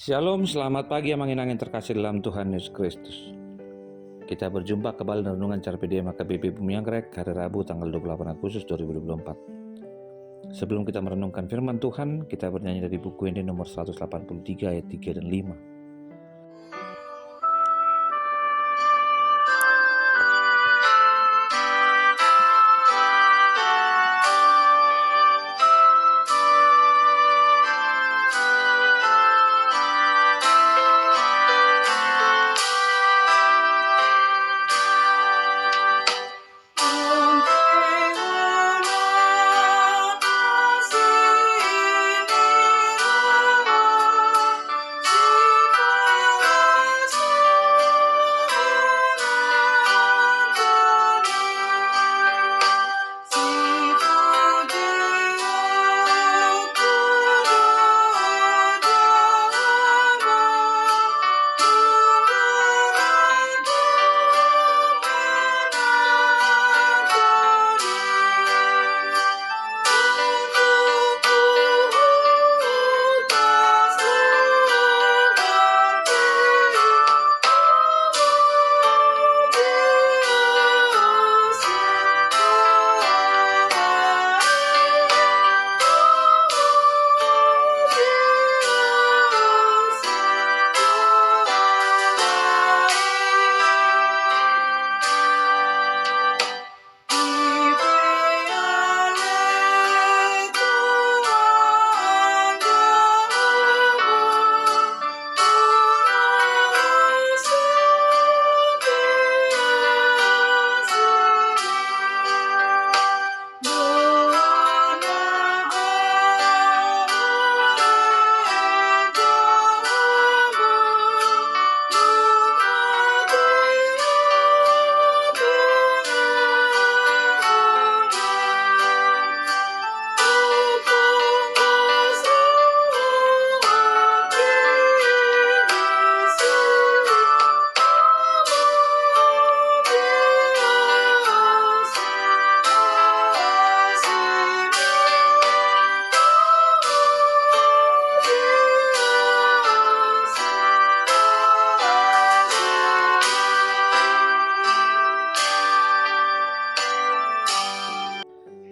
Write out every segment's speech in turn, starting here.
Shalom, selamat pagi angin-angin terkasih dalam Tuhan Yesus Kristus. Kita berjumpa kembali dalam renungan Carpe Diem KBP Bumi Anggrek, hari Rabu tanggal 28 Agustus 2024. Sebelum kita merenungkan firman Tuhan, kita bernyanyi dari buku ini nomor 183 ayat 3 dan 5.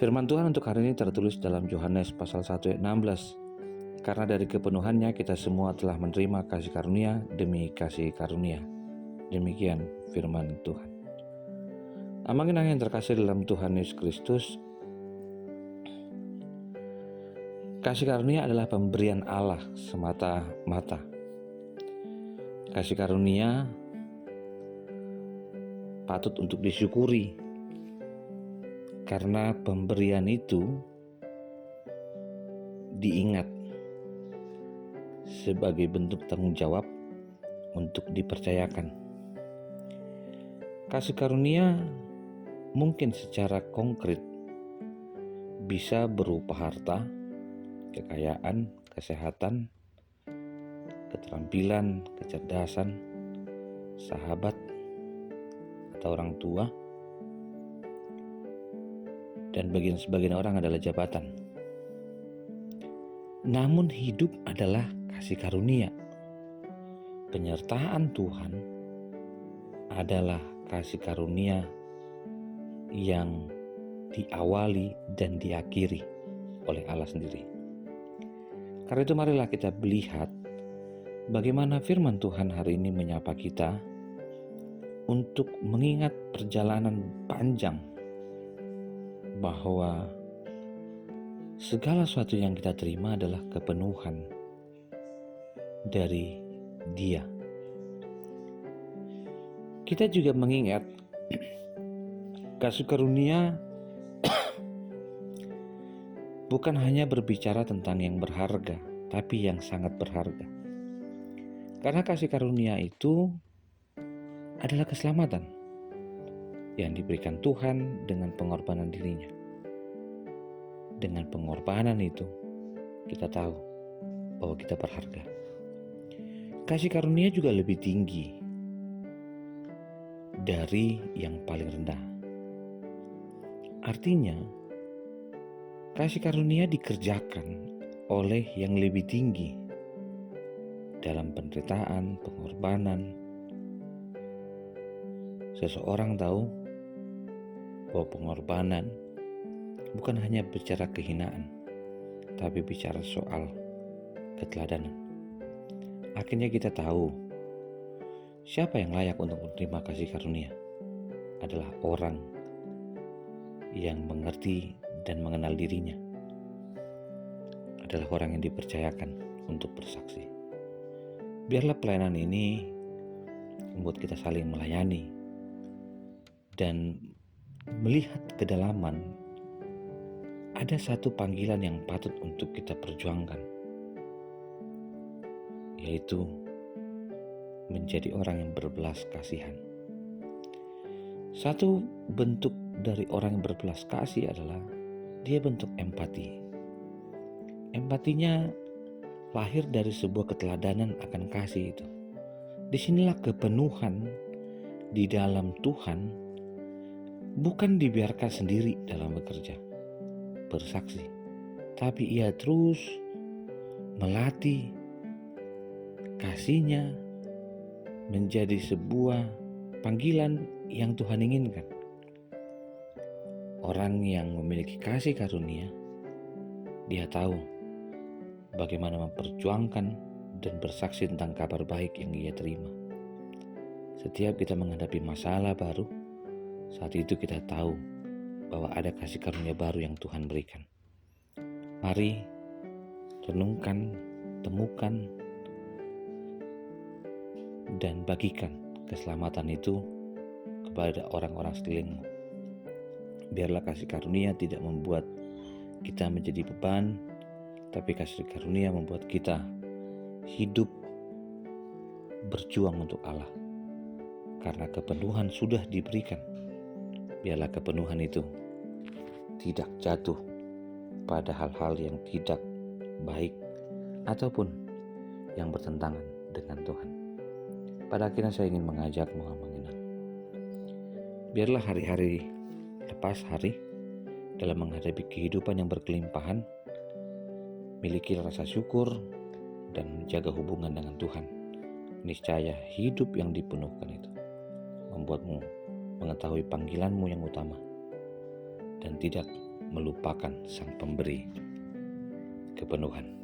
Firman Tuhan untuk hari ini tertulis dalam Yohanes pasal 1 ayat 16. Karena dari kepenuhannya kita semua telah menerima kasih karunia demi kasih karunia. Demikian firman Tuhan. Angin-angin terkasih dalam Tuhan Yesus Kristus, kasih karunia adalah pemberian Allah semata-mata. Kasih karunia patut untuk disyukuri, karena pemberian itu diingat sebagai bentuk tanggung jawab untuk dipercayakan. Kasih karunia mungkin secara konkret bisa berupa harta, kekayaan, kesehatan, keterampilan, kecerdasan, sahabat, atau orang tua, dan sebagian orang adalah jabatan. Namun hidup adalah kasih karunia. Penyertaan Tuhan adalah kasih karunia yang diawali dan diakhiri oleh Allah sendiri. Karena itu marilah kita melihat bagaimana firman Tuhan hari ini menyapa kita untuk mengingat perjalanan panjang bahwa segala sesuatu yang kita terima adalah kepenuhan dari Dia. Kita juga mengingat kasih karunia bukan hanya berbicara tentang yang berharga, tapi yang sangat berharga. Karena kasih karunia itu adalah keselamatan yang diberikan Tuhan dengan pengorbanan dirinya. Dengan pengorbanan itu, kita tahu bahwa kita berharga. Kasih karunia juga lebih tinggi dari yang paling rendah. Artinya, kasih karunia dikerjakan oleh yang lebih tinggi dalam penderitaan, pengorbanan, seseorang tahu bahwa pengorbanan bukan hanya bicara kehinaan, tapi bicara soal keteladanan. Akhirnya kita tahu siapa yang layak untuk menerima kasih karunia adalah orang yang mengerti dan mengenal dirinya, adalah orang yang dipercayakan untuk bersaksi. Biarlah pelayanan ini membuat kita saling melayani dan melihat kedalaman. Ada satu panggilan yang patut untuk kita perjuangkan, yaitu menjadi orang yang berbelas kasihan. Satu bentuk dari orang yang berbelas kasih adalah dia bentuk empati. Empatinya lahir dari sebuah keteladanan akan kasih itu. Disinilah kepenuhan di dalam Tuhan bukan dibiarkan sendiri dalam bekerja, bersaksi, tapi ia terus melatih kasihnya menjadi sebuah panggilan yang Tuhan inginkan. Orang yang memiliki kasih karunia, dia tahu bagaimana memperjuangkan dan bersaksi tentang kabar baik yang ia terima. Setiap kita menghadapi masalah baru, saat itu kita tahu bahwa ada kasih karunia baru yang Tuhan berikan. Mari renungkan, temukan, dan bagikan keselamatan itu kepada orang-orang sekelilingmu. Biarlah kasih karunia tidak membuat kita menjadi beban, tapi kasih karunia membuat kita hidup berjuang untuk Allah. Karena kepenuhan sudah diberikan, biarlah kepenuhan itu tidak jatuh pada hal-hal yang tidak baik ataupun yang bertentangan dengan Tuhan. Pada akhirnya saya ingin mengajakmu mengenal. Biarlah hari-hari lepas hari dalam menghadapi kehidupan yang berkelimpahan, miliki rasa syukur dan menjaga hubungan dengan Tuhan. Niscaya hidup yang dipenuhkan itu membuatmu mengetahui panggilanmu yang utama dan tidak melupakan Sang Pemberi kepenuhan.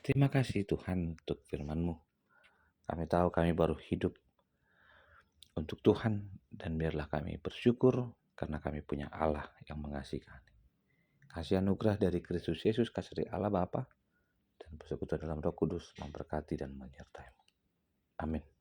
Terima kasih Tuhan untuk firman-Mu. Kami tahu kami baru hidup untuk Tuhan, dan biarlah kami bersyukur karena kami punya Allah yang mengasihi kami. Kasih anugerah dari Kristus Yesus, kasih dari Allah Bapa, dan persekutuan dalam Roh Kudus memberkati dan menyertai-Mu. Amin.